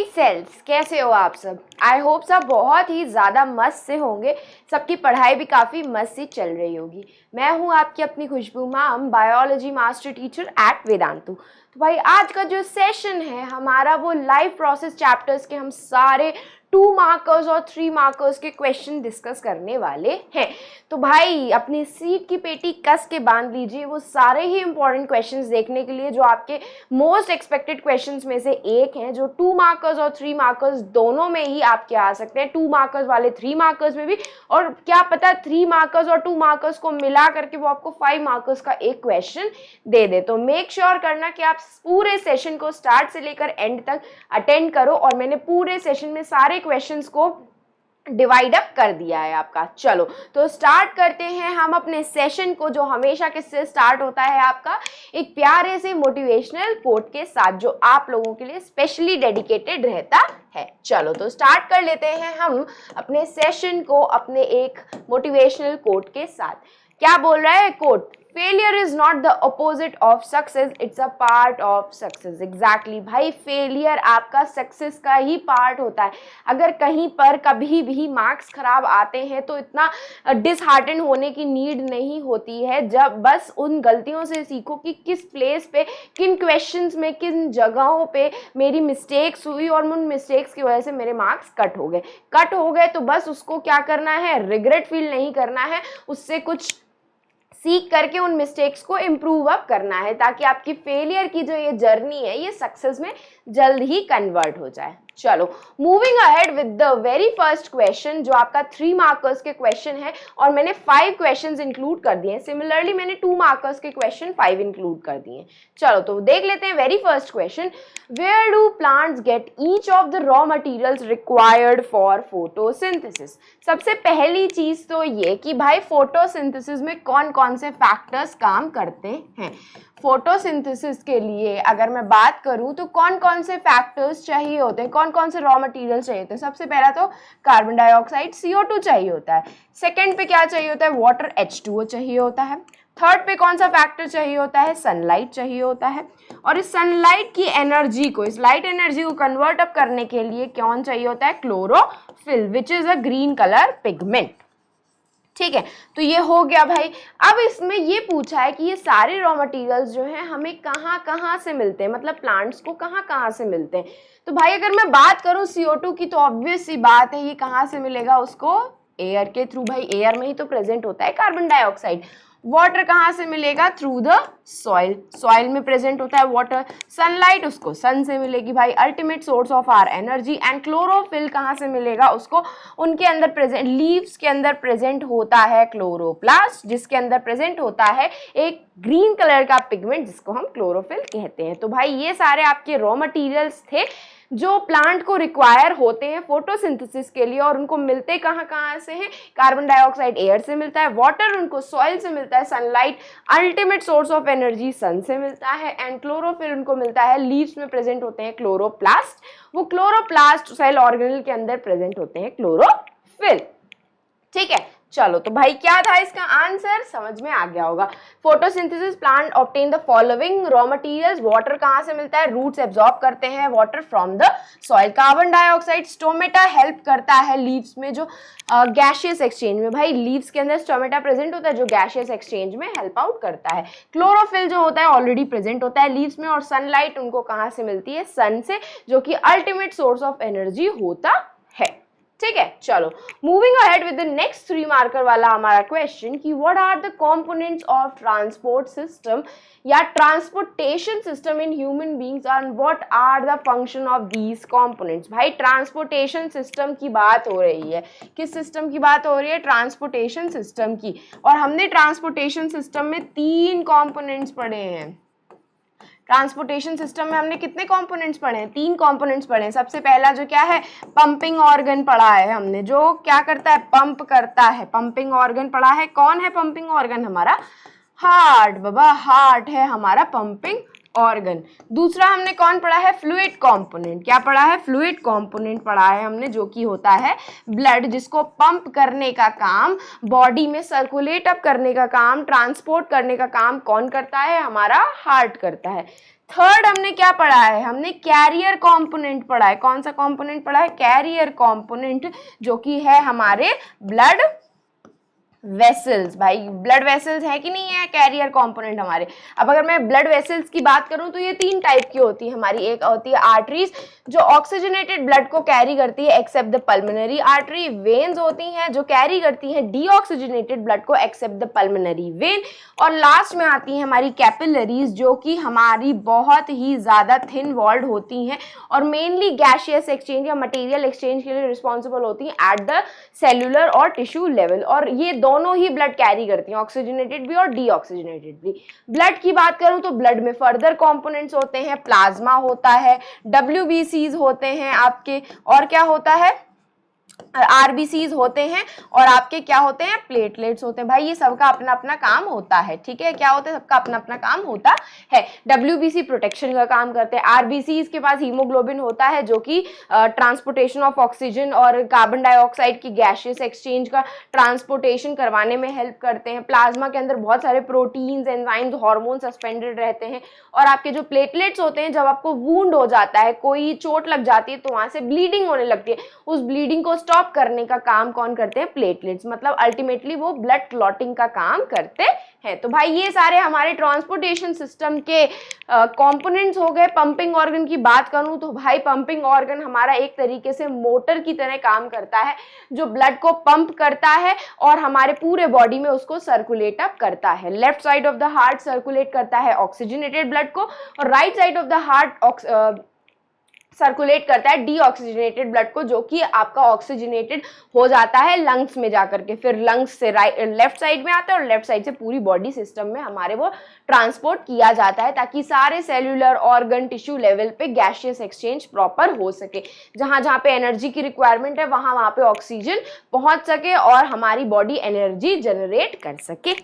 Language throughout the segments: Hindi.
हे सेल्स, कैसे हो आप सब। आई होप सब बहुत ही ज़्यादा मस्त से होंगे। सबकी पढ़ाई भी काफ़ी मस्त से चल रही होगी। मैं हूँ आपकी अपनी Khushboo ma'am, biology master teacher at Vedantu. तो भाई आज का जो सेशन है हमारा वो लाइफ प्रोसेस चैप्टर्स के हम सारे 2 मार्कर्स और 3 मार्कर्स के क्वेश्चन डिस्कस करने वाले हैं। तो भाई अपनी सीट की पेटी कस के बांध लीजिए वो सारे ही इंपॉर्टेंट क्वेश्चंस देखने के लिए जो आपके मोस्ट एक्सपेक्टेड क्वेश्चंस में से एक हैं, जो 2 मार्कर्स और 3 मार्कर्स दोनों में ही आपके आ सकते हैं। 2 मार्कर्स वाले 3 मार्कर्स में भी, और क्या पता 3 मार्कर्स और 2 मार्कर्स को मिला करके वो आपको 5 मार्कर्स का एक क्वेश्चन दे दे। तो मेक श्योर करना कि आप पूरे सेशन को स्टार्ट से लेकर एंड तक अटेंड करो। और मैंने पूरे सेशन में सारे क्वेश्चंस को डिवाइड अप कर दिया है आपका। चलो तो स्टार्ट करते हैं हम अपने सेशन को, जो हमेशा किससे स्टार्ट होता है आपका एक प्यारे से मोटिवेशनल कोट के साथ, जो आप लोगों के लिए स्पेशली डेडिकेटेड रहता है। चलो तो स्टार्ट कर लेते हैं हम अपने सेशन को अपने एक मोटिवेशनल कोट के साथ। क्या बोल रहा है quote? Failure is not the opposite of success, it's a part of success. Exactly भाई, फेलियर आपका सक्सेस का ही पार्ट होता है। अगर कहीं पर कभी भी मार्क्स खराब आते हैं तो इतना डिसहार्टन होने की नीड नहीं होती है। जब बस उन गलतियों से सीखो कि किस प्लेस पे, किन क्वेश्चंस में, किन जगहों पे मेरी मिस्टेक्स हुई और उन मिस्टेक्स की वजह से मेरे मार्क्स कट हो गए। तो बस उसको क्या करना है, रिग्रेट फील नहीं करना है, उससे कुछ सीख करके उन मिस्टेक्स को इम्प्रूव अप करना है, ताकि आपकी फेलियर की जो ये जर्नी है ये सक्सेस में जल्द ही कन्वर्ट हो जाए। चलो moving ahead with the very first question, जो आपका 3 मार्कर्स के क्वेश्चन है और मैंने 5 क्वेश्चंस इंक्लूड कर दिए हैं। सिमिलरली मैंने 2 मार्कर्स के क्वेश्चन 5 इंक्लूड कर दिए हैं। चलो तो देख लेते हैं very first question. Where do plants get each of the raw materials required for photosynthesis? सबसे पहली चीज तो ये कि भाई फोटोसिंथेसिस में कौन कौन से फैक्टर्स काम करते हैं। फोटोसिंथेसिस के लिए अगर मैं बात करूं तो कौन कौन से फैक्टर्स चाहिए होते हैं, कौन कौन से रॉ मटेरियल चाहिए होते हैं। सबसे पहला तो कार्बन डाइऑक्साइड CO2 चाहिए होता है। सेकंड पे क्या चाहिए होता है, वाटर H2O चाहिए होता है। थर्ड पे कौन सा फैक्टर चाहिए होता है, सनलाइट चाहिए होता है। और इस सनलाइट की एनर्जी को, इस लाइट एनर्जी को कन्वर्ट अप करने के लिए कौन चाहिए होता है, chlorophyll, which is a green colour pigment. ठीक है, तो ये हो गया भाई। अब इसमें ये पूछा है कि ये सारे रॉ मटेरियल्स जो हैं हमें कहाँ कहाँ से मिलते हैं, मतलब प्लांट्स को कहाँ कहाँ से मिलते हैं। तो भाई अगर मैं बात करूँ CO2 की, तो ऑब्वियस सी बात है ये कहाँ से मिलेगा उसको, एयर के थ्रू। भाई एयर में ही तो प्रेजेंट होता है कार्बन डाइऑक्साइड। वाटर कहाँ से मिलेगा, थ्रू द सॉइल, सॉइल में प्रेजेंट होता है वाटर। सनलाइट उसको सन से मिलेगी भाई, ultimate source of our energy. And chlorophyll कहाँ से मिलेगा उसको, उनके अंदर प्रेजेंट, लीव्स के अंदर प्रेजेंट होता है क्लोरोप्लास्ट, जिसके अंदर प्रेजेंट होता है एक ग्रीन कलर का पिगमेंट जिसको हम क्लोरोफिल कहते हैं। तो भाई ये सारे आपके रॉ मटीरियल्स थे जो प्लांट को रिक्वायर होते हैं फोटोसिंथेसिस के लिए। और उनको मिलते कहाँ कहाँ से हैं, कार्बन डाइऑक्साइड एयर से मिलता है, वाटर उनको सॉइल से मिलता है, sunlight ultimate source of energy sun से मिलता है, एंड क्लोरोफिल उनको मिलता है, लीव्स में प्रेजेंट होते हैं क्लोरोप्लास्ट, वो क्लोरोप्लास्ट सेल ऑर्गेनेल के अंदर प्रेजेंट होते हैं क्लोरोफिल। ठीक है, चलो तो भाई क्या था इसका आंसर, समझ में आ गया होगा। Photosynthesis plant obtain the following raw materials. Water कहाँ से मिलता है, रूट्स एब्जॉर्ब करते हैं water from the soil. Carbon dioxide, stomata help करता है लीव्स में, जो गैशियस एक्सचेंज में, भाई लीव्स के अंदर स्टोमेटा प्रेजेंट होता है जो गैशियस एक्सचेंज में हेल्प आउट करता है। क्लोरोफिल जो होता है ऑलरेडी प्रेजेंट होता है लीव्स में। और सनलाइट उनको कहाँ से मिलती है, सन से, जो कि अल्टीमेट सोर्स ऑफ एनर्जी होता है। ठीक है, चलो moving ahead with the next 3 marker वाला हमारा क्वेश्चन कि what are the components of transport system या transportation system in human beings and what are the function of these components. भाई ट्रांसपोर्टेशन सिस्टम की बात हो रही है, किस सिस्टम की बात हो रही है, ट्रांसपोर्टेशन सिस्टम की। और हमने ट्रांसपोर्टेशन सिस्टम में 3 कंपोनेंट्स पढ़े हैं। ट्रांसपोर्टेशन सिस्टम में हमने कितने कंपोनेंट्स पढ़े हैं, 3 कंपोनेंट्स पढ़े हैं। सबसे पहला जो क्या है, पंपिंग ऑर्गन पढ़ा है हमने, जो क्या करता है, पंप करता है। पंपिंग ऑर्गन पढ़ा है। कौन है पंपिंग ऑर्गन, हमारा हार्ट, बाबा हार्ट है हमारा पंपिंग ऑर्गन। दूसरा हमने कौन पढ़ा है, फ्लूइड कंपोनेंट। क्या पढ़ा है, फ्लूइड कंपोनेंट पढ़ा है हमने, जो कि होता है ब्लड, जिसको पंप करने का काम, बॉडी में सर्कुलेट अप करने का काम, ट्रांसपोर्ट करने का काम कौन करता है, हमारा हार्ट करता है। थर्ड हमने क्या पढ़ा है, हमने कैरियर कंपोनेंट पढ़ा है। कौन सा कंपोनेंट पढ़ा है, कैरियर कंपोनेंट, जो कि है हमारे ब्लड वेसल्स। भाई ब्लड वेसल्स है कि नहीं है कैरियर कंपोनेंट हमारे। अब अगर मैं ब्लड वेसल्स की बात करूं तो ये 3 टाइप की होती है हमारी। एक होती है आर्टरीज जो ऑक्सीजनेटेड ब्लड को कैरी करती है except the pulmonary artery. Veins होती हैं जो कैरी करती हैं डीऑक्सीजनेटेड ब्लड को एक्सेप्ट द पल्मोनरी वेन। और लास्ट में आती है हमारी कैपिलरीज जो कि हमारी बहुत ही ज्यादा थिन वॉल्ड होती हैं और मेनली गैशियस एक्सचेंज या मटेरियल एक्सचेंज के लिए रिस्पॉन्सिबल होती हैं एट द सेल्यूलर और टिश्यू लेवल। और ये दोनों ही ब्लड कैरी करती हैं, ऑक्सीजनेटेड भी और डीऑक्सीजनेटेड भी। ब्लड की बात करूं तो ब्लड में फर्दर कंपोनेंट्स होते हैं, प्लाज्मा होता है, WBCs होते हैं आपके, और क्या होता है, RBCs होते हैं, और आपके क्या होते हैं, प्लेटलेट्स होते हैं। भाई ये सबका अपना अपना काम होता है, ठीक है, क्या होता है, सबका अपना अपना काम होता है। WBC प्रोटेक्शन का काम करते हैं, RBCs के पास हीमोग्लोबिन होता है जो कि ट्रांसपोर्टेशन ऑफ ऑक्सीजन और कार्बन डाइऑक्साइड की गैशियस एक्सचेंज का ट्रांसपोर्टेशन करवाने में हेल्प करते हैं। प्लाज्मा के अंदर बहुत सारे प्रोटीन्स, एंजाइम्स, हार्मोन सस्पेंडेड रहते हैं। और आपके जो प्लेटलेट्स होते हैं, जब आपको वुंड हो जाता है, कोई चोट लग जाती है तो वहां से ब्लीडिंग होने लगती है, उस ब्लीडिंग को स्टॉप करने का काम कौन करते हैं, प्लेटलेट्स। मतलब अल्टीमेटली वो ब्लड क्लॉटिंग का काम करते हैं। तो भाई ये सारे हमारे ट्रांसपोर्टेशन सिस्टम के कंपोनेंट्स हो गए। पंपिंग ऑर्गन की बात करूं तो भाई पंपिंग ऑर्गन हमारा एक तरीके से मोटर की तरह काम करता है जो ब्लड को पंप करता है और हमारे पूरे बॉडी में उसको सर्कुलेट अप करता है। Left side of the heart circulate करता है ऑक्सीजनेटेड ब्लड को और right side of the heart circulate करता है डीऑक्सीजनेटेड ब्लड को, जो कि आपका ऑक्सीजनेटेड हो जाता है लंग्स में जाकर के, फिर लंग्स से लेफ्ट साइड में आता है और लेफ्ट साइड से पूरी बॉडी सिस्टम में हमारे वो ट्रांसपोर्ट किया जाता है ताकि सारे सेल्यूलर ऑर्गन टिश्यू लेवल पे गैशियस एक्सचेंज प्रॉपर हो सके। जहां जहां पे एनर्जी की रिक्वायरमेंट है वहां वहां पे ऑक्सीजन पहुंच सके और हमारी बॉडी एनर्जी जनरेट कर सके।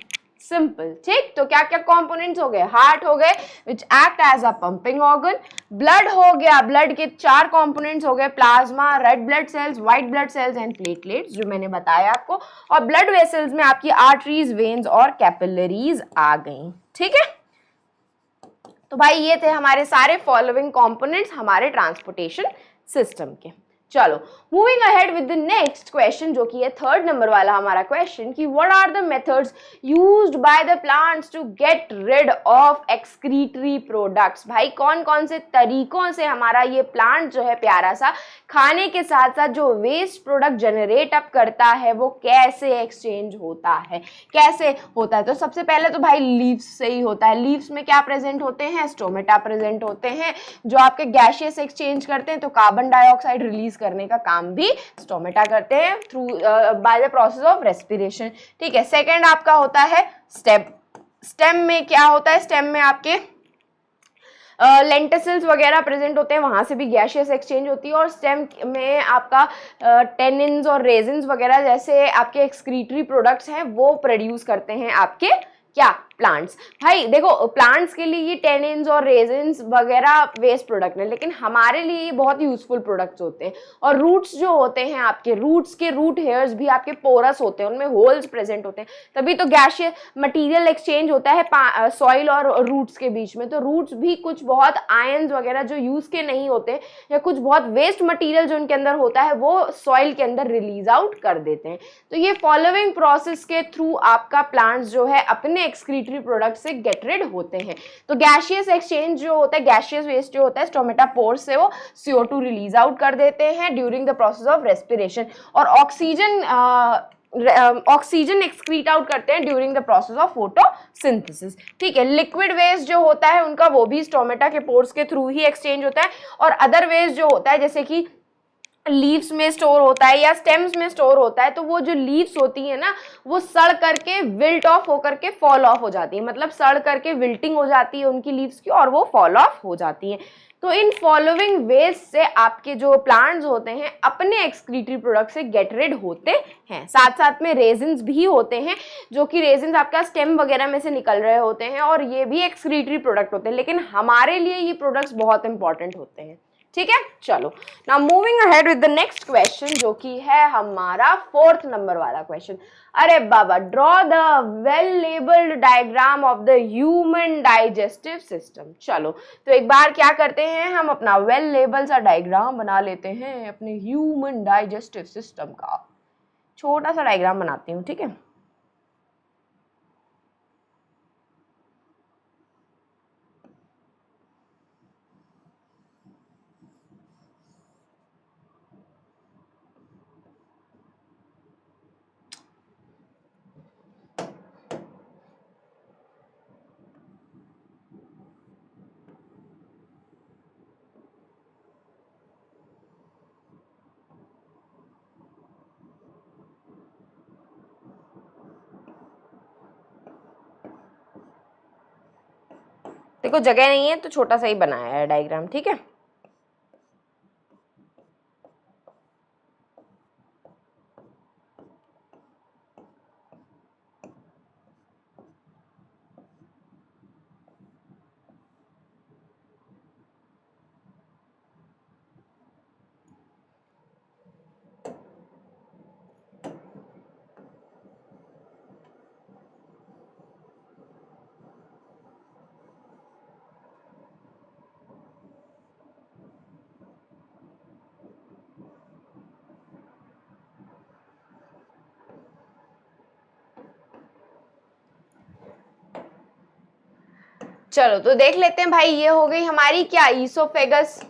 सिंपल, ठीक। तो क्या क्या कंपोनेंट्स हो गए, हार्ट हो गए which act as a pumping organ, blood हो गया, ब्लड के 4 कंपोनेंट्स हो गए, plasma, red blood cells, white blood cells and platelets जो मैंने बताया आपको, और ब्लड वेसल्स में आपकी आर्टरीज, वेन्स और कैपिलरीज आ गई, ठीक है। तो भाई ये थे हमारे सारे फॉलोइंग कंपोनेंट्स हमारे ट्रांसपोर्टेशन सिस्टम के। चलो moving ahead with the next question जो कि है 3rd नंबर वाला हमारा क्वेश्चन कि what are the methods used by the plants to get rid of excretory products. भाई कौन कौन से तरीकों से हमारा ये प्लांट जो है प्यारा सा खाने के साथ साथ जो वेस्ट प्रोडक्ट जनरेट अप करता है वो कैसे एक्सचेंज होता है, कैसे होता है। तो सबसे पहले तो भाई लीव्स से ही होता है। लीव्स में क्या प्रेजेंट होते हैं, स्टोमेटा प्रेजेंट होते हैं जो आपके गैशियस एक्सचेंज करते हैं, तो कार्बन डाइऑक्साइड रिलीज करने का काम भी स्टोमेटा करते हैं through by the process of respiration, ठीक है। सेकंड आपका होता है स्टेम। स्टेम में क्या होता है, स्टेम में आपके लेंटिसल्स वगैरह प्रेजेंट होते हैं, वहां से भी गैशियस एक्सचेंज होती है। और स्टेम में आपका टेनिन्स और रेजिन्स वगैरह जैसे आपके एक्सक्रीटरी प्रोडक्ट्स हैं वो प्रोड्यूस करते हैं आपके क्या, प्लांट्स। भाई देखो प्लांट्स के लिए ये टेनिन्स और रेजिन्स वगैरह वेस्ट प्रोडक्ट है, लेकिन हमारे लिए ये बहुत यूजफुल प्रोडक्ट्स होते हैं। और रूट्स जो होते हैं आपके, रूट्स के रूट हेयर्स भी आपके पोरस होते हैं, उनमें होल्स प्रेजेंट होते हैं, तभी तो गैशियस मटेरियल एक्सचेंज होता है सॉइल और रूट्स के बीच में। तो रूट्स भी कुछ बहुत आयंस वगैरह जो यूज के नहीं होते या कुछ बहुत वेस्ट मटीरियल जो उनके अंदर होता है वो सॉइल के अंदर रिलीज आउट कर देते हैं। तो ये फॉलोइंग प्रोसेस के थ्रू आपका प्लांट्स जो है अपने एक्सक्रीटरी प्रोडक्ट से गेट रिड होते हैं। तो गैशियस एक्सचेंज जो होता है, गैशियस वेस्ट जो होता है, स्टोमेटा पोर्स से वो CO2 रिलीज आउट कर देते हैं during the process of respiration, और ऑक्सीजन एक्सक्रीट आउट करते हैं during the process of photosynthesis, ठीक है। लिक्विड वेस्ट जो होता है उनका वो भी स्टोमेटा के पोर्स के थ्रू ही एक्सचेंज होता है। और अदर वेस्ट जो होता है जैसे कि लीव्स में स्टोर होता है या स्टेम्स में स्टोर होता है, तो वो जो लीव्स होती है ना वो सड़ करके विल्ट ऑफ होकर के फॉल ऑफ हो जाती है, मतलब सड़ करके विल्टिंग हो जाती है उनकी लीव्स की और वो फॉल ऑफ हो जाती है। तो इन फॉलोइंग वेज से आपके जो प्लांट्स होते हैं अपने एक्सक्रीटरी प्रोडक्ट से गेट रिड होते हैं। साथ साथ में रेजिन्स भी होते हैं जो कि रेजिन्स आपका स्टेम वगैरह में से निकल रहे होते हैं और ये भी एक्सक्रीटरी प्रोडक्ट होते हैं, लेकिन हमारे लिए ये प्रोडक्ट्स बहुत इंपॉर्टेंट होते हैं, ठीक है, चलो now moving ahead with the next question, जो कि है हमारा 4th नंबर वाला क्वेश्चन। अरे बाबा, draw the well labelled diagram of the human digestive system. चलो तो एक बार क्या करते हैं, हम अपना वेल लेबल सा डायग्राम बना लेते हैं अपने ह्यूमन डाइजेस्टिव सिस्टम का। छोटा सा डायग्राम बनाती हूँ, ठीक है। देखो जगह नहीं है तो छोटा सा ही बनाया है डायग्राम, ठीक है। चलो तो देख लेते हैं भाई, ये हो गई हमारी क्या, ईसोफेगस।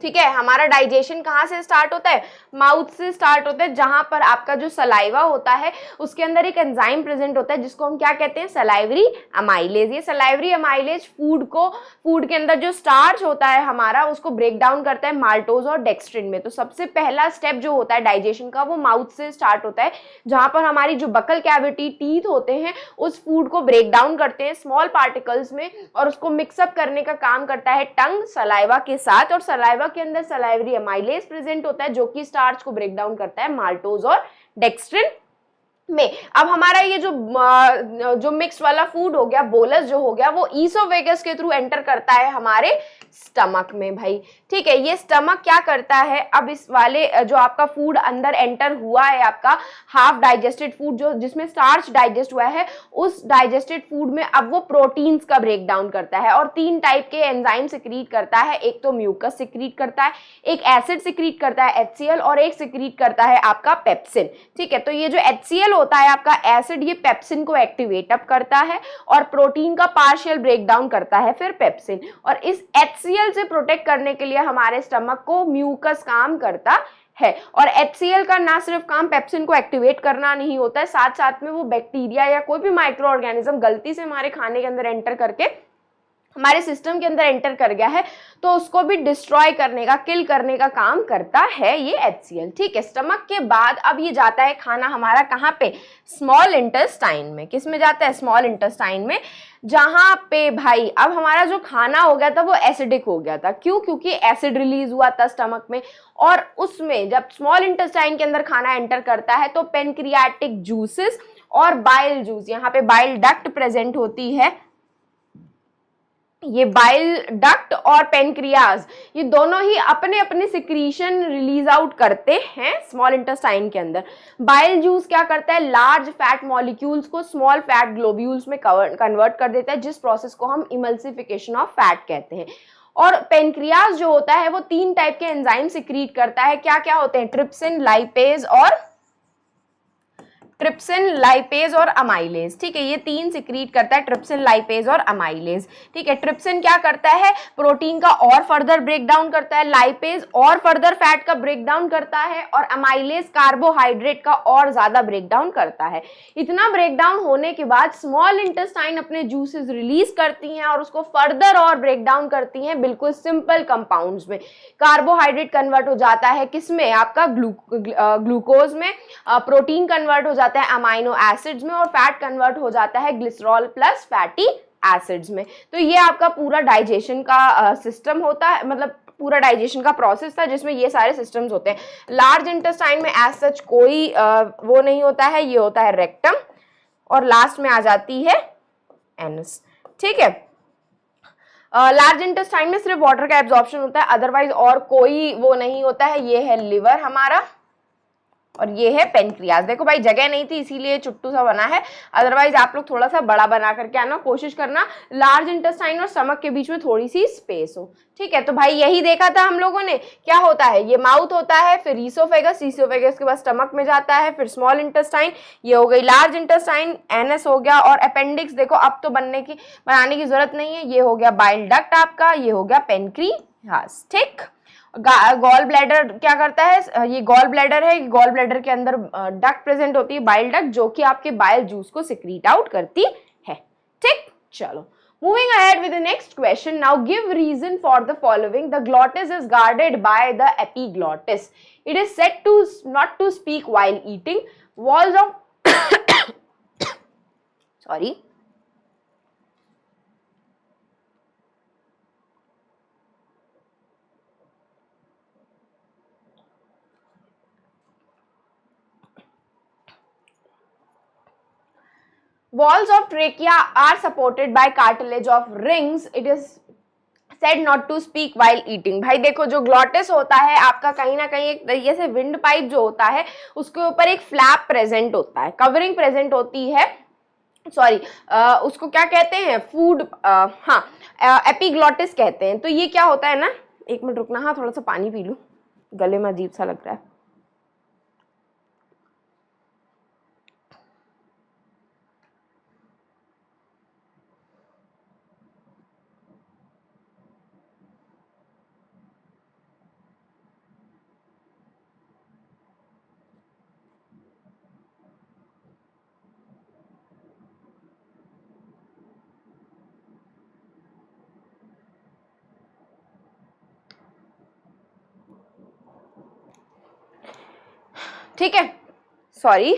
ठीक है, हमारा डाइजेशन कहाँ से स्टार्ट होता है, माउथ से स्टार्ट होता है, जहां पर आपका जो सलाइवा होता है उसके अंदर एक एंजाइम प्रेजेंट होता है जिसको हम क्या कहते हैं, सलाइवरी अमाइलेज। ये सलाइवरी अमाइलेज फूड के अंदर जो स्टार्च होता है हमारा उसको ब्रेक डाउन करता है माल्टोज और डेक्स्ट्रिन में। तो सबसे पहला स्टेप जो होता है डाइजेशन का वो माउथ से स्टार्ट होता है, जहां पर हमारी जो बकल कैविटी टीथ होते हैं उस फूड को ब्रेक डाउन करते हैं स्मॉल पार्टिकल्स में, और उसको मिक्सअप करने का काम करता है टंग सलाइवा के साथ, और सलाइवा के अंदर सलाइवरी अमाइलेज प्रेजेंट होता है जो कि स्टार्च को ब्रेक डाउन करता है माल्टोज और डेक्स्ट्रिन में। अब हमारा ये जो मिक्स वाला फूड हो गया, बोलस जो हो गया, वो ईसोफेगस के थ्रू एंटर करता है हमारे स्टमक में भाई। ठीक है, ये स्टमक क्या करता है, अब इस वाले जो आपका फूड अंदर एंटर हुआ है, आपका हाफ डाइजेस्टेड फूड जो जिसमें स्टार्च डाइजेस्ट हुआ है, उस डाइजेस्टेड फूड में अब वो प्रोटीन्स का ब्रेक डाउन करता है और 3 टाइप के एंजाइम सिक्रीट करता है। एक तो म्यूकस सिक्रीट करता है, एक एसिड सिक्रीट करता है HCl, और एक सिक्रीट करता है आपका पेप्सिन। ठीक है, तो ये जो HCl होता है आपका एसिड, ये पेप्सिन को एक्टिवेट अप करता है और प्रोटीन का पार्शियल ब्रेक डाउन करता है फिर पेप्सिन, और इस HCl से प्रोटेक्ट करने के लिए हमारे स्टमक को म्यूकस काम करता है। और HCl का ना सिर्फ काम पेप्सिन को एक्टिवेट करना नहीं होता है, साथ साथ में वो बैक्टीरिया या कोई भी माइक्रो ऑर्गेनिज्म गलती से हमारे खाने के अंदर एंटर करके हमारे सिस्टम के अंदर एंटर कर गया है तो उसको भी डिस्ट्रॉय करने का, किल करने का काम करता है ये HCl। ठीक है, स्टमक के बाद अब ये जाता है खाना हमारा कहाँ पे, स्मॉल इंटेस्टाइन में। किस में जाता है, स्मॉल इंटेस्टाइन में, जहां पे भाई अब हमारा जो खाना हो गया था वो एसिडिक हो गया था। क्यों, क्योंकि एसिड रिलीज हुआ था स्टमक में, और उसमें जब स्मॉल इंटेस्टाइन के अंदर खाना एंटर करता है तो पेनक्रियाटिक जूसेस और बाइल जूस, यहाँ पे बाइल डक्ट प्रेजेंट होती है। ये बाइल डक्ट और पेनक्रियाज ये दोनों ही अपने अपने सिक्रीशन रिलीज आउट करते हैं स्मॉल इंटेस्टाइन के अंदर। बाइल जूस क्या करता है, लार्ज फैट मॉलिक्यूल्स को स्मॉल फैट ग्लोब्यूल्स में कन्वर्ट कर देता है, जिस प्रोसेस को हम इमल्सिफिकेशन ऑफ फैट कहते हैं। और पेनक्रियाज जो होता है वो 3 टाइप के एंजाइम सिक्रीट करता है। क्या क्या होते हैं, ट्रिप्सिन, लाइपेज और अमाइलेज। ठीक है, ये 3 सिक्रीट करता है, ट्रिप्सिन, लाइपेज और अमाइलेज। ठीक है, ट्रिप्सिन क्या करता है, प्रोटीन का और फर्दर ब्रेक डाउन करता है, लाइपेज और फर्दर फैट का ब्रेक डाउन करता है, और अमाइलेज कार्बोहाइड्रेट का और ज्यादा ब्रेक डाउन करता है। इतना ब्रेक डाउन होने के बाद स्मॉल इंटेस्टाइन अपने जूसेस रिलीज करती हैं और उसको फर्दर और ब्रेक डाउन करती हैं बिल्कुल सिंपल कंपाउंड्स में। कार्बोहाइड्रेट कन्वर्ट हो जाता है किसमें, आपका ग्लूकोज में, प्रोटीन कन्वर्ट हो जाता है अमाइनो एसिड्स में, और फैट कन्वर्ट हो जाता है ग्लिसरॉल प्लस फैटी एसिड्स में। तो ये आपका पूरा डाइजेशन का सिस्टम होता है, मतलब पूरा डाइजेशन का प्रोसेस था जिसमें ये सारे सिस्टम्स होते हैं। लार्ज इंटेस्टाइन में एज सच कोई वो नहीं होता है, ये होता है रेक्टम, और लास्ट में आ जाती है एनस। ठीक है, लार्ज इंटेस्टाइन में सिर्फ वाटर का एब्जॉर्प्शन होता है, अदरवाइज और कोई वो नहीं होता है। ये है लिवर हमारा और ये है पेनक्रियाज। देखो भाई जगह नहीं थी इसीलिए चुट्टू सा बना है, अदरवाइज आप लोग थोड़ा सा बड़ा बना करके आना, कोशिश करना लार्ज इंटेस्टाइन और स्टमक के बीच में थोड़ी सी स्पेस हो। ठीक है, तो भाई यही देखा था हम लोगों ने। क्या होता है, ये माउथ होता है, फिर ईसोफेगस, ईसोफेगस के बाद स्टमक में जाता है, फिर स्मॉल इंटेस्टाइन, ये हो गई लार्ज इंटेस्टाइन, एनएस हो गया, और अपेंडिक्स देखो अब तो बनाने की जरूरत नहीं है, ये हो गया बाइल डक्ट आपका, ये हो गया पेनक्रियाज। ठीक, गॉल ब्लैडर क्या करता है, ये गॉल ब्लैडर है, गॉल ब्लैडर के अंदर डक्ट प्रेजेंट होती है, बाइल डक्ट, जो कि आपके बाइल जूस को सिक्रीट आउट करती है। ठीक, चलो moving ahead with the next question. Now give reason for the following. The glottis is guarded by the epiglottis. It is said to not to speak while eating. Walls of sorry. Walls of trachea are supported by cartilage of rings. It is said not to speak while eating. भाई देखो जो ग्लॉटिस होता है आपका कहीं ना कहीं एक तरीके से विंड पाइप जो होता है उसके ऊपर एक फ्लैप प्रेजेंट होता है, कवरिंग प्रेजेंट होती है, सॉरी उसको क्या कहते हैं, फूड, हाँ एपिग्लॉटिस कहते हैं। तो ये क्या होता है ना, एक मिनट रुकना, हाँ थोड़ा सा पानी पी लूं, गले में अजीब सा लग रहा है। ठीक है, सॉरी।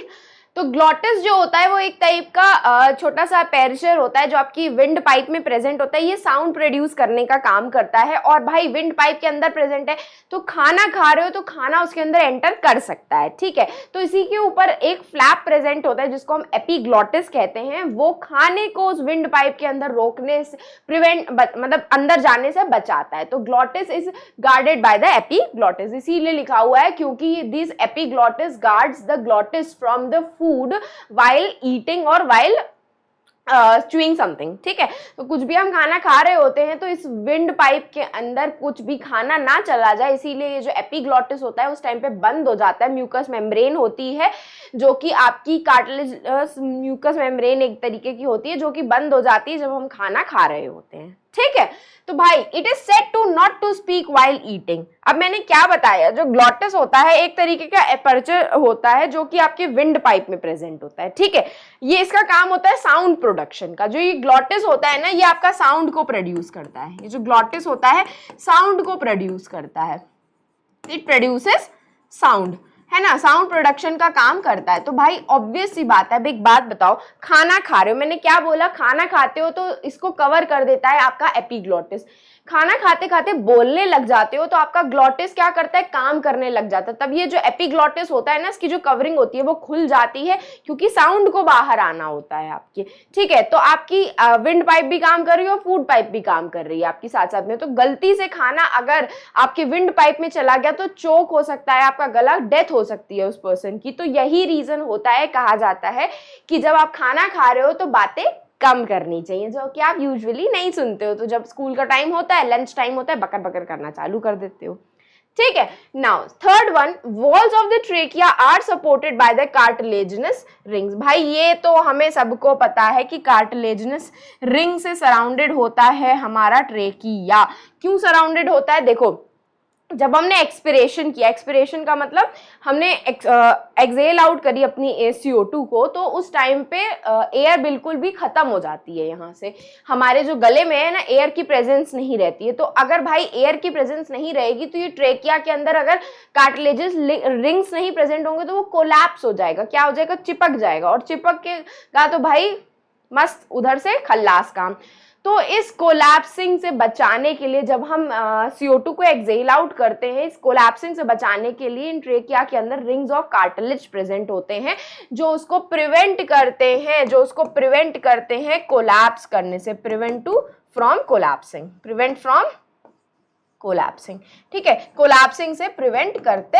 तो ग्लॉटिस जो होता है वो एक टाइप का छोटा सा अपेरेचर होता है जो आपकी विंड पाइप में प्रेजेंट होता है, ये साउंड प्रोड्यूस करने का काम करता है। और भाई विंड पाइप के अंदर प्रेजेंट है तो खाना खा रहे हो तो खाना उसके अंदर एंटर कर सकता है। ठीक है, तो इसी के ऊपर एक फ्लैप प्रेजेंट होता है जिसको हम एपिग्लॉटिस कहते हैं, वो खाने को उस विंड पाइप के अंदर रोकने से मतलब अंदर जाने से बचाता है। तो glottis is guarded by the epiglottis, इसीलिए लिखा हुआ है क्योंकि this epiglottis guards the glottis from the food while eating और while chewing something। ठीक है, तो कुछ भी हम खाना खा रहे होते हैं तो इस विंड पाइप के अंदर कुछ भी खाना ना चला जाए, इसीलिए ये जो एपिग्लॉटिस होता है उस टाइम पे बंद हो जाता है। म्यूकस मेम्ब्रेन होती है जो कि आपकी कार्टिलेज म्यूकस मेम्ब्रेन एक तरीके की होती है जो कि बंद हो जाती है जब हम खाना खा रहे होते हैं। ठीक है, तो भाई it is said to not to speak while eating. अब मैंने क्या बताया, जो ग्लॉटिस होता है एक तरीके का एपर्चर होता है जो कि आपके विंड पाइप में प्रेजेंट होता है। ठीक है, ये इसका काम होता है साउंड प्रोडक्शन का। जो ये ग्लॉटिस होता है ना ये आपका साउंड को प्रोड्यूस करता है, ये जो ग्लॉटिस होता है साउंड को प्रोड्यूस करता है, इट प्रोड्यूसेस साउंड, है ना, साउंड प्रोडक्शन का काम करता है। तो भाई ऑब्वियस सी बात है। अब एक बात बताओ, खाना खा रहे हो, मैंने क्या बोला, खाना खाते हो तो इसको कवर कर देता है आपका एपिग्लॉटिस। खाना खाते खाते बोलने लग जाते हो तो आपका ग्लॉटिस क्या करता है, काम करने लग जाता है। तब ये जो एपिग्लॉटिस होता है ना, इसकी जो कवरिंग होती है वो खुल जाती है क्योंकि साउंड को बाहर आना होता है आपके। ठीक है, तो आपकी विंड पाइप भी काम कर रही है और फूड पाइप भी काम कर रही है आपकी साथ साथ में। तो गलती से खाना अगर आपके विंड पाइप में चला गया तो चोक हो सकता है, आपका गला, डेथ हो सकती है उस पर्सन की। तो यही रीजन होता है, कहा जाता है कि जब आप खाना खा रहे हो तो बातें कम करनी चाहिए, जो कि आप यूजुअली नहीं सुनते हो। तो जब स्कूल का टाइम होता है, लंच टाइम होता है, बकर बकर करना चालू कर देते हो। ठीक है, now third one, walls of the trachea are supported by the cartilaginous rings. भाई ये तो हमें सबको पता है कि कार्टिलेजिनस रिंग से सराउंडेड होता है हमारा ट्रेकिया। क्यों सराउंडेड होता है, देखो जब हमने एक्सपिरेशन किया, एक्सपिरेशन का मतलब हमने एक्सेल आउट करी अपनी CO2 को, तो उस टाइम पे एयर बिल्कुल भी खत्म हो जाती है। यहाँ से हमारे जो गले में है ना, एयर की प्रेजेंस नहीं रहती है। तो अगर भाई एयर की प्रेजेंस नहीं रहेगी तो ये ट्रेकिया के अंदर अगर कार्टिलेजेस रिंग्स नहीं प्रेजेंट होंगे तो वो कोलैप्स हो जाएगा, क्या हो जाएगा, चिपक जाएगा, और चिपक के का तो भाई मस्त उधर से खल्लास काम। तो इस कोलैप्सिंग से बचाने के लिए जब हम CO2 को एक्सेल आउट करते हैं, इस कोलैप्सिंग से बचाने के लिए इन ट्रेकिया के अंदर रिंग्स ऑफ कार्टिलेज प्रेजेंट होते हैं जो उसको प्रिवेंट करते हैं कोलैप्स करने से, prevent to from collapsing, prevent from collapsing, ठीक है, कोलैप्सिंग से प्रिवेंट करते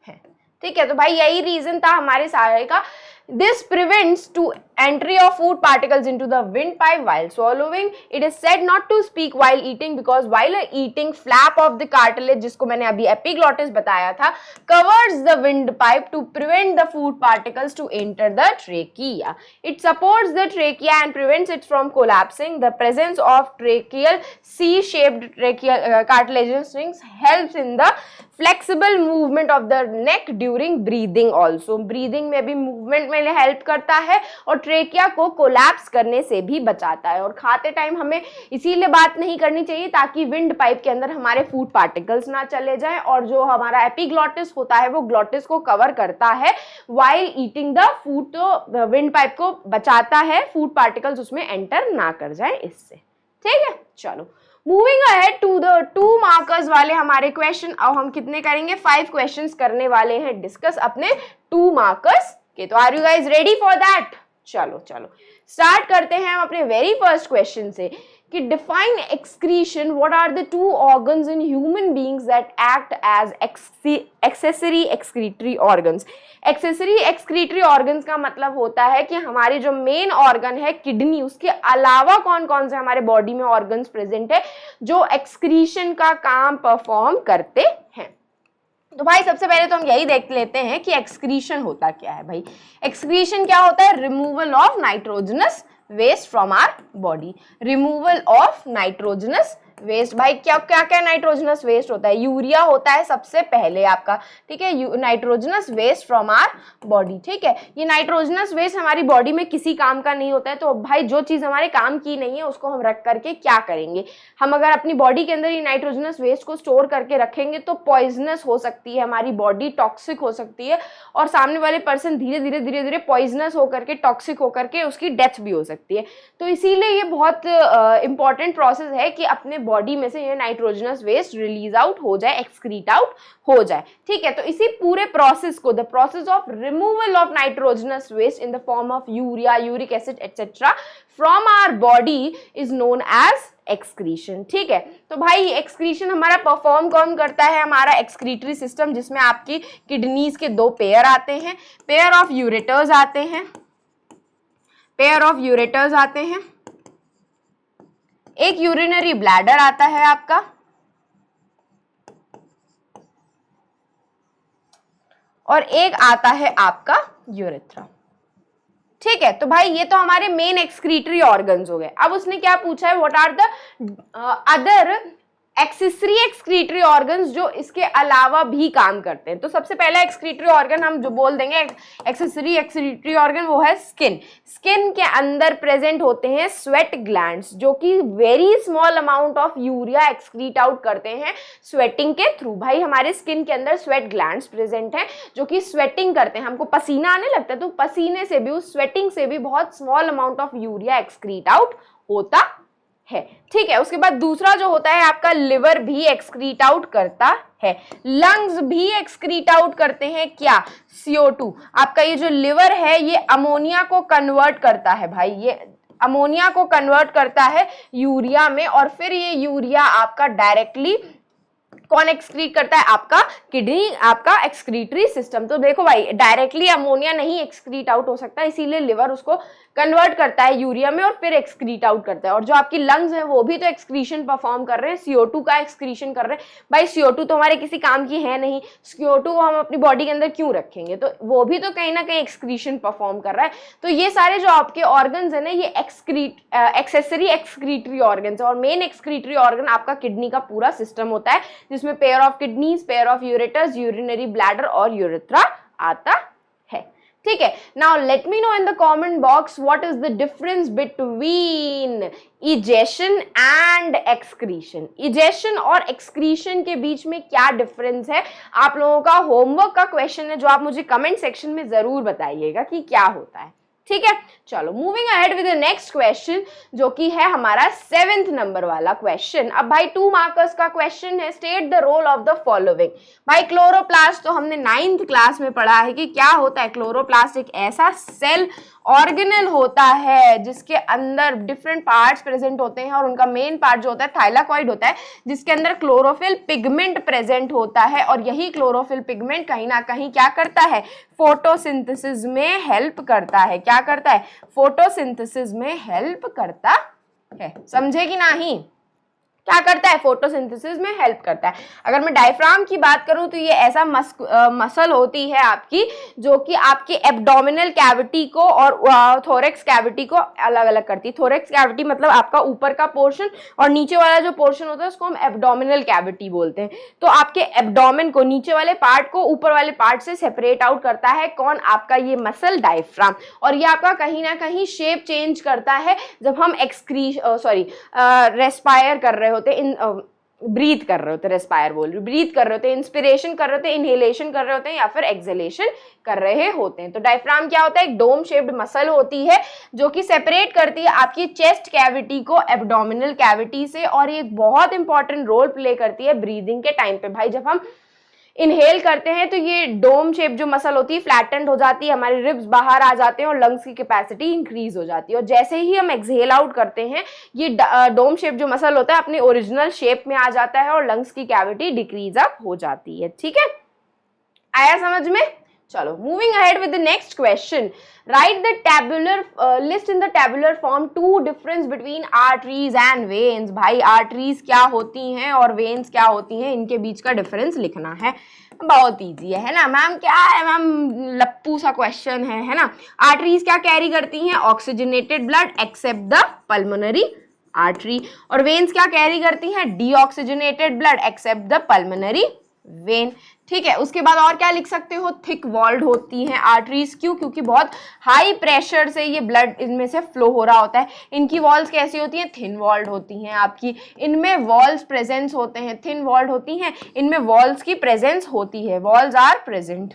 हैं, ठीक है। तो भाई यही रीजन था हमारे सारे का। This prevents to entry of food particles into the windpipe while swallowing. It is said not to speak while eating because while eating, flap of the cartilage, जिसको मैंने अभी epiglottis बताया था, covers the windpipe to prevent the food particles to enter the trachea. It supports the trachea and prevents it from collapsing. The presence of tracheal C-shaped tracheal cartilaginous rings helps in the flexible movement of the neck during breathing also. Breathing में भी movement में हेल्प करता है और ट्रेकिया को कोलैप्स करने से भी बचाता है। और खाते टाइम हमें इसीलिए बात नहीं करनी चाहिए ताकि विंड पाइप के अंदर हमारे फूड पार्टिकल्स ना चले जाएं, और जो हमारा एपिग्लॉटिस होता है वो ग्लॉटिस को कवर करता है व्हाइल ईटिंग द फूड, तो विंड पाइप को बचाता है, फूड पार्टिकल्स उसमें एंटर ना कर जाए इससे, ठीक है। चलो moving ahead to the 2 markers वाले हमारे क्वेश्चन। अब हम कितने करेंगे, 5 क्वेश्चंस करने वाले हैं डिस्कस अपने 2 मार्कर्स के। तो are you guys ready for that? चलो स्टार्ट करते हैं हम अपने वेरी फर्स्ट क्वेश्चन से कि define excretion, what are the 2 organs in human beings that act as accessory excretory organs. Accessory excretory organs का मतलब होता है कि हमारी जो मेन ऑर्गन है किडनी, उसके अलावा कौन कौन से हमारे बॉडी में ऑर्गन्स प्रेजेंट है जो एक्सक्रीशन का काम परफॉर्म करते हैं। तो भाई सबसे पहले तो हम यही देख लेते हैं कि एक्सक्रीशन होता क्या है। भाई एक्सक्रीशन क्या होता है, removal of nitrogenous waste from our body, removal of nitrogenous waste. भाई क्या क्या क्या नाइट्रोजनस वेस्ट होता है, यूरिया होता है सबसे पहले आपका, ठीक है, nitrogenous waste from our body, ठीक है। ये नाइट्रोजनस वेस्ट हमारी बॉडी में किसी काम का नहीं होता है, तो भाई जो चीज हमारे काम की नहीं है उसको हम रख करके क्या करेंगे, हम अगर अपनी बॉडी के अंदर ये नाइट्रोजनस वेस्ट को स्टोर करके रखेंगे तो पॉइजनस हो सकती है हमारी बॉडी, टॉक्सिक हो सकती है, और सामने वाले पर्सन धीरे धीरे पॉइजनस होकर के, टॉक्सिक होकर के उसकी डेथ भी हो सकती है। तो इसीलिए ये बहुत इंपॉर्टेंट प्रोसेस है कि अपने बॉडी में से ये नाइट्रोजनस वेस्ट रिलीज आउट हो जाए, एक्सक्रीट आउट हो जाए, ठीक है। तो इसी पूरे प्रोसेस को, the process of removal of nitrogenous waste in the form of urea, uric acid etcetera from our body is known as excretion, ठीक है। तो भाई एक्सक्रीशन हमारा परफॉर्म कौन करता है, हमारा एक्सक्रीटरी सिस्टम, जिसमें आपकी किडनीज के 2 पेयर आते हैं, पेयर ऑफ यूरेटर्स आते हैं, पेयर ऑफ यूरेटर्स आते हैं, एक यूरिनरी ब्लैडर आता है आपका, और एक आता है आपका यूरेथ्रा, ठीक है। तो भाई ये तो हमारे मेन एक्सक्रीटरी ऑर्गन्स हो गए। अब उसने क्या पूछा है, what are the other accessory excretory organs जो इसके अलावा भी काम करते हैं। तो सबसे पहला एक्सक्रीटरी ऑर्गन हम जो बोल देंगे एक्सेसरी एक्सक्रीटरी ऑर्गन, वो है स्किन। स्किन के अंदर प्रेजेंट होते हैं स्वेट ग्लैंड्स, जो कि very small amount of urea excrete out करते हैं स्वेटिंग के थ्रू। भाई हमारे स्किन के अंदर स्वेट ग्लैंड्स प्रेजेंट हैं जो कि स्वेटिंग करते हैं, हमको पसीना आने लगता है तो पसीने से भी, उस स्वेटिंग से भी बहुत small amount of urea excrete out होता है, ठीक है। उसके बाद दूसरा जो होता है आपका लिवर भी एक्सक्रीट आउट करता है, लंग्स भी एक्सक्रीट आउट करते हैं क्या, CO2। आपका ये जो लिवर है ये अमोनिया को कन्वर्ट करता है, भाई ये अमोनिया को कन्वर्ट करता है यूरिया में, और फिर ये यूरिया आपका डायरेक्टली कौन एक्सक्रीट करता है, आपका किडनी, आपका एक्सक्रीटरी सिस्टम। तो देखो भाई डायरेक्टली अमोनिया नहीं एक्सक्रीट आउट हो सकता, इसीलिए लिवर उसको कन्वर्ट करता है यूरिया में और फिर एक्सक्रीट आउट करता है। और जो आपकी लंग्स हैं वो भी तो एक्सक्रीशन परफॉर्म कर रहे हैं, CO2 का एक्सक्रीशन कर रहे हैं। भाई CO2 तो हमारे किसी काम की है नहीं, CO2 को हम अपनी बॉडी के अंदर क्यों रखेंगे, तो वो भी तो कहीं ना कहीं एक्सक्रीशन परफॉर्म कर रहा है। तो ये सारे जो आपके ऑर्गन्स है ना, ये एक्सेसरी एक्सक्रीटरी ऑर्गन्स, और मेन एक्सक्रीटरी ऑर्गन आपका किडनी का पूरा सिस्टम होता है, जिसमें pair of kidneys, pair of ureters, urinary bladder और यूरेथ्रा आता है, ठीक है। Now let me know in the comment box what is the difference between egestion and excretion. Egestion और एक्सक्रीशन के बीच में क्या डिफरेंस है, आप लोगों का होमवर्क का क्वेश्चन है जो आप मुझे कमेंट सेक्शन में जरूर बताइएगा कि क्या होता है, ठीक है। चलो moving ahead with the next question, जो कि है हमारा 7th नंबर वाला क्वेश्चन। अब भाई 2 मार्कर्स का क्वेश्चन है, state the role of the following. भाई क्लोरोप्लास्ट तो हमने 9th क्लास में पढ़ा है कि क्या होता है। क्लोरोप्लास्ट एक ऐसा सेल ऑर्गेनल होता है जिसके अंदर डिफरेंट पार्ट्स प्रेजेंट होते हैं और उनका मेन पार्ट जो होता है थाइलाकॉइड होता है, जिसके अंदर क्लोरोफिल पिगमेंट प्रेजेंट होता है और यही क्लोरोफिल पिगमेंट कहीं ना कहीं क्या करता है, फोटोसिंथेसिस में हेल्प करता है। क्या करता है, फोटोसिंथेसिस में हेल्प करता है। समझे कि नहीं, क्या करता है, फोटोसिंथेसिस में हेल्प करता है। अगर मैं डायफ्राम की बात करूं तो ये ऐसा मसल होती है आपकी जो कि आपकी एब्डोमिनल कैविटी को और थोरेक्स कैविटी को अलग अलग करती है। थोरेक्स कैविटी मतलब आपका ऊपर का पोर्शन और नीचे वाला जो पोर्शन होता है उसको हम एब्डोमिनल कैविटी बोलते हैं। तो आपके एब्डोमेन को, नीचे वाले पार्ट को ऊपर वाले पार्ट से सेपरेट आउट करता है कौन, आपका ये मसल डायफ्राम। और ये आपका कहीं ना कहीं शेप चेंज करता है जब हम रेस्पायर कर रहे होते, ब्रीथ कर रहे होते, रेस्पायर बोल रही, ब्रीथ कर रहे होते, इंस्पिरेशन कर रहे होते, इनहेलेशन कर रहे होते हैं या फिर एक्सहेलेशन कर रहे होते हैं। तो डायफ्राम क्या होता है, एक डोम शेप्ड मसल होती है जो कि सेपरेट करती है आपकी चेस्ट कैविटी को एब्डोमिनल कैविटी से, और ये बहुत इंपॉर्टेंट रोल प्ले करती है ब्रीदिंग के टाइम पे। भाई जब हम इनहेल करते हैं तो ये डोम शेप जो मसल होती है फ्लैटेंड हो जाती है, हमारे रिब्स बाहर आ जाते हैं और लंग्स की कैपेसिटी इंक्रीज हो जाती है। और जैसे ही हम एक्सहेल आउट करते हैं ये डोम शेप जो मसल होता है अपनी ओरिजिनल शेप में आ जाता है और लंग्स की कैविटी डिक्रीज अप हो जाती है। ठीक है, आया समझ में। चलो moving ahead with the next question, write the tabular list in the tabular form to difference between arteries and veins. भाई आर्टरीज क्या होती हैं और वेन्स क्या होती हैं, इनके बीच का डिफरेंस लिखना है। बहुत इजी है ना मैम, क्या है मैम, लप्पू सा क्वेश्चन है ना। आर्टरीज क्या कैरी करती हैं, oxygenated blood except the pulmonary artery, और वेन्स क्या कैरी करती हैं, deoxygenated blood except the pulmonary vein. ठीक है, उसके बाद और क्या लिख सकते हो, थिक वॉल्ड होती हैं आर्टरीज। क्यों, क्योंकि बहुत हाई प्रेशर से ये ब्लड इनमें से फ्लो हो रहा होता है। इनकी वॉल्स कैसी होती हैं, थिन वॉल्ड होती हैं आपकी, इनमें वॉल्स प्रेजेंस होते हैं, थिन वॉल्ड होती हैं, इनमें वॉल्स की प्रेजेंस होती है, walls are present,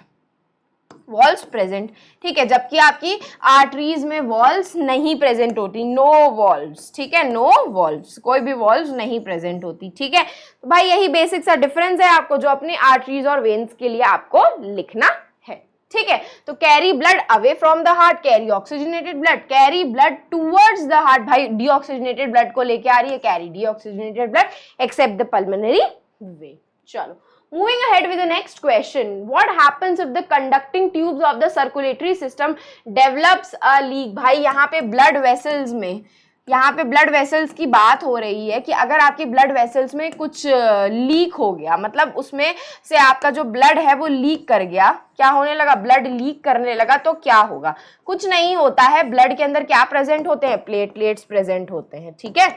walls present. ठीक है, जबकि आपकी आर्टरीज में वॉल्स नहीं प्रेजेंट होती, नो वॉल्स। ठीक है, नो वॉल्स, कोई भी वॉल्स नहीं प्रेजेंट होती। ठीक है, तो भाई यही बेसिक सा डिफरेंस है आपको जो अपनी आर्टरीज और वेन्स के लिए आपको लिखना है। ठीक है, तो carry blood away from the heart, carry oxygenated blood, carry blood towards the heart, भाई डीऑक्सीजनेटेड ब्लड को लेके आ रही है, carry deoxygenated blood except the pulmonary vein. चलो moving ahead with the next question, what happens if the conducting tubes of the circulatory system develops a leak। भाई यहाँ पे ब्लड वेसल्स में, यहाँ पे ब्लड वेसल्स की बात हो रही है कि अगर आपकी ब्लड वेसल्स में कुछ लीक हो गया, मतलब उसमें से आपका जो ब्लड है वो लीक कर गया, क्या होने लगा, ब्लड लीक करने लगा, तो क्या होगा, कुछ नहीं होता है। ब्लड के अंदर क्या प्रेजेंट होते हैं, प्लेटलेट्स प्रेजेंट होते हैं। ठीक है,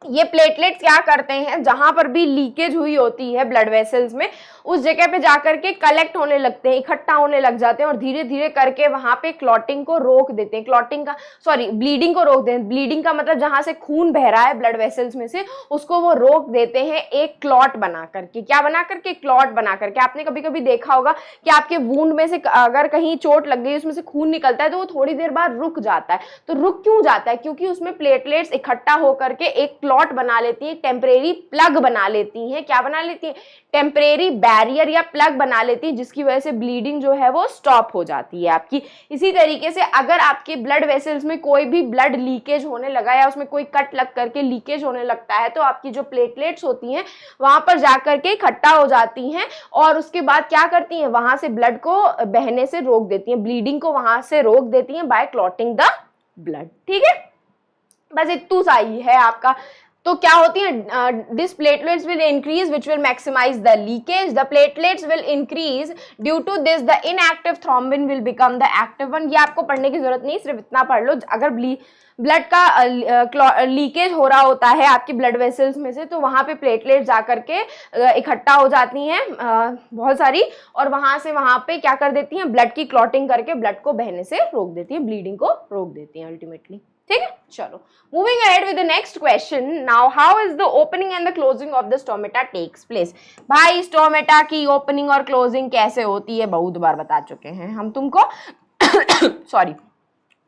ये प्लेटलेट्स क्या करते हैं, जहां पर भी लीकेज हुई होती है ब्लड वेसल्स में उस जगह पे जाकर के कलेक्ट होने लगते हैं, इकट्ठा होने लग जाते हैं और धीरे धीरे करके वहां पे क्लॉटिंग को रोक देते हैं, ब्लीडिंग को रोक देते हैं। ब्लीडिंग का मतलब जहां से खून बह रहा है ब्लड वेसल्स में से उसको वो रोक देते हैं एक क्लॉट बना करके। क्या बना करके, क्लॉट बना करके। आपने कभी कभी देखा होगा कि आपके वूंड में से अगर कहीं चोट लग गई उसमें से खून निकलता है तो वो थोड़ी देर बाद रुक जाता है। तो रुक क्यों जाता है, क्योंकि उसमें प्लेटलेट्स इकट्ठा होकर के एक क्लॉट बना लेती है, टेम्परेरी प्लग बना लेती है। क्या बना लेती है, टेम्परेरी बैरियर या प्लग बना लेती है, जिसकी वजह से ब्लीडिंग जो है वो स्टॉप हो जाती है आपकी। इसी तरीके से अगर आपके ब्लड वेसल्स में कोई भी ब्लड लीकेज होने लगा या उसमें कोई कट लग करके लीकेज होने लगता है तो आपकी जो प्लेटलेट्स होती हैं वहां पर जाकर के इकट्ठा हो जाती हैं और उसके बाद क्या करती हैं, वहां से ब्लड को बहने से रोक देती हैं, ब्लीडिंग को वहां से रोक देती हैं बाय क्लॉटिंग द ब्लड। ठीक है, बस इतना सा ही है आपका। तो क्या होती है, this platelets will increase which will maximise the leakage, the platelets will increase due to this the inactive thrombin will become the active one. ये आपको पढ़ने की जरूरत नहीं, सिर्फ इतना पढ़ लो, अगर ब्लड का लीकेज हो रहा होता है आपकी ब्लड वेसल्स में से तो वहां पे प्लेटलेट्स जाकर के इकट्ठा हो जाती हैं बहुत सारी, और वहां से वहां पे क्या कर देती हैं, ब्लड की क्लॉटिंग करके ब्लड को बहने से रोक देती है, ब्लीडिंग को रोक देती हैं अल्टीमेटली। ठीक है, चलो moving ahead with the next question, now how is the opening and the closing of the stomata takes place. भाई स्टोमेटा की ओपनिंग और क्लोजिंग कैसे होती है बहुत बार बता चुके हैं हम तुमको सॉरी।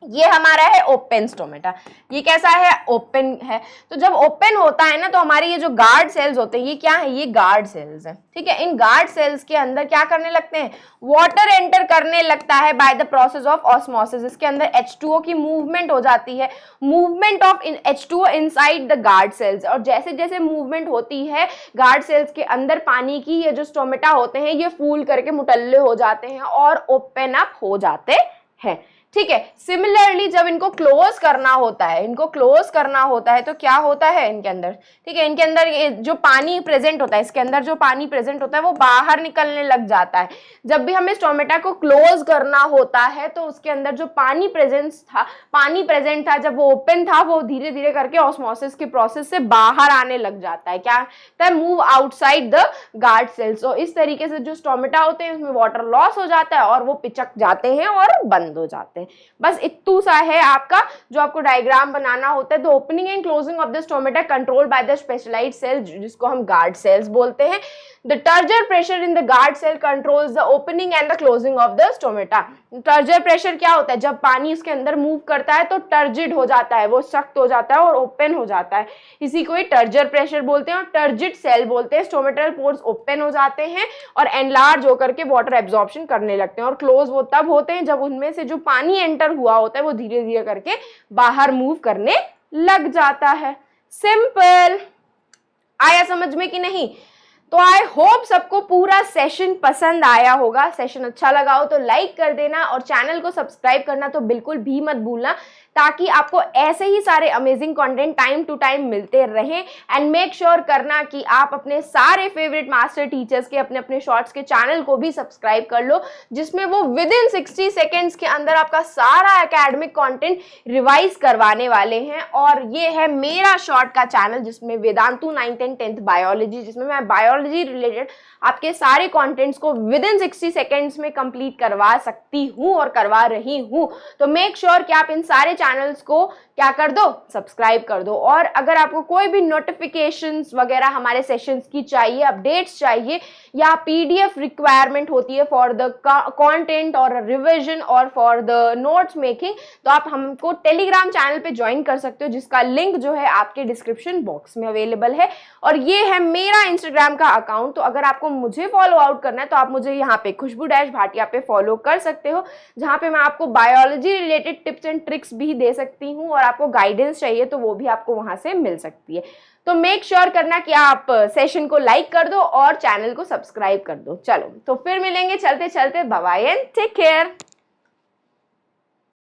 ये हमारा है ओपन स्टोमेटा। ये कैसा है? ओपन है। तो जब ओपन होता है ना तो हमारे ये जो गार्ड सेल्स होते हैं, ये क्या है? ये गार्ड सेल्स हैं, ठीक है। इन गार्ड सेल्स के अंदर क्या करने लगते हैं? वाटर एंटर करने लगता है by the process of osmosis. इसके अंदर H2O की मूवमेंट हो जाती है, movement of H2O inside the guard cells. और जैसे जैसे मूवमेंट होती है गार्ड सेल्स के अंदर पानी की, ये जो स्टोमेटा होते हैं ये फूल करके मुटल्ले हो जाते हैं और ओपन अप हो जाते हैं, ठीक है। सिमिलरली जब इनको क्लोज करना होता है, इनको क्लोज करना होता है तो क्या होता है इनके अंदर, ठीक है। इनके अंदर ये जो पानी प्रेजेंट होता है, इसके अंदर जो पानी प्रेजेंट होता है वो बाहर निकलने लग जाता है। जब भी हमें स्टोमेटा को क्लोज करना होता है तो उसके अंदर जो पानी प्रेजेंट था, जब वो ओपन था, वो धीरे धीरे करके ऑस्मोसिस के प्रोसेस से बाहर आने लग जाता है। क्या? Move outside the guard cells. तो इस तरीके से जो स्टोमेटा होते हैं उसमें वाटर लॉस हो जाता है और वो पिचक जाते हैं और बंद हो जाते हैं। बस इतू सा है आपका जो आपको डायग्राम बनाना होता है। The opening and closing of the stomata controlled by the specialised cell, जिसको हम गार्ड सेल्स बोलते हैं। The turgor pressure in the guard cell controls the opening and the closing of the stomata. Turgor pressure क्या होता है? जब पानी इसके अंदर मूव करता है तो टर्जिड हो जाता है, वो सख्त हो जाता है और ओपन हो जाता है। इसी को ही टर्जर प्रेशर बोलते हैं और टर्जिड सेल बोलते हैं। स्टोमेटल पोर्स ओपन हो जाते हैं और एनलार्ज होकर के वाटर एब्जॉर्प्शन करने लगते हैं। और क्लोज वो तब होते हैं जब उनमें से जो पानी एंटर हुआ होता है वो धीरे धीरे करके बाहर मूव करने लग जाता है। सिंपल। आया समझ में कि नहीं? तो आई होप सबको पूरा सेशन पसंद आया होगा। सेशन अच्छा लगा हो तो लाइक कर देना और चैनल को सब्सक्राइब करना तो बिल्कुल भी मत भूलना, ताकि आपको ऐसे ही सारे amazing content time to time मिलते रहें। एंड मेक श्योर करना कि आप अपने सारे फेवरेट मास्टर टीचर्स के अपने अपने शॉर्ट्स के चैनल को भी सब्सक्राइब कर लो, जिसमें वो विद इन 60 सेकेंड्स के अंदर आपका सारा एकेडमिक कंटेंट रिवाइज करवाने वाले हैं। और ये है मेरा शॉर्ट का चैनल जिसमें Vedantu 9th and 10th biology, जिसमें मैं बायोलॉजी रिलेटेड आपके सारे कंटेंट्स को विद इन 60 सेकेंड्स में कंप्लीट करवा सकती हूँ और करवा रही हूँ। तो मेक श्योर कि आप इन सारे चैनल्स को क्या कर दो? सब्सक्राइब कर दो। और अगर आपको कोई भी नोटिफिकेशंस वगैरह हमारे सेशंस की चाहिए, अपडेट्स चाहिए, या पीडीएफ रिक्वायरमेंट होती है फॉर द कंटेंट और रिवीजन और फॉर द नोट्स मेकिंग, तो आप हमको टेलीग्राम चैनल पे ज्वाइन कर सकते हो, जिसका लिंक जो है आपके डिस्क्रिप्शन बॉक्स में अवेलेबल है। और ये है मेरा इंस्टाग्राम का अकाउंट। तो अगर आपको मुझे फॉलो आउट करना है तो आप मुझे यहाँ पे खुशबू-भाटिया पे फॉलो कर सकते हो, जहाँ पे मैं आपको biology related tips and tricks भी दे सकती हूँ और आपको गाइडेंस चाहिए तो वो भी आपको वहां से मिल सकती है। तो मेक श्योर करना कि आप सेशन को लाइक कर दो और चैनल को सब्सक्राइब कर दो। चलो तो फिर मिलेंगे चलते चलते। Bye bye and take care.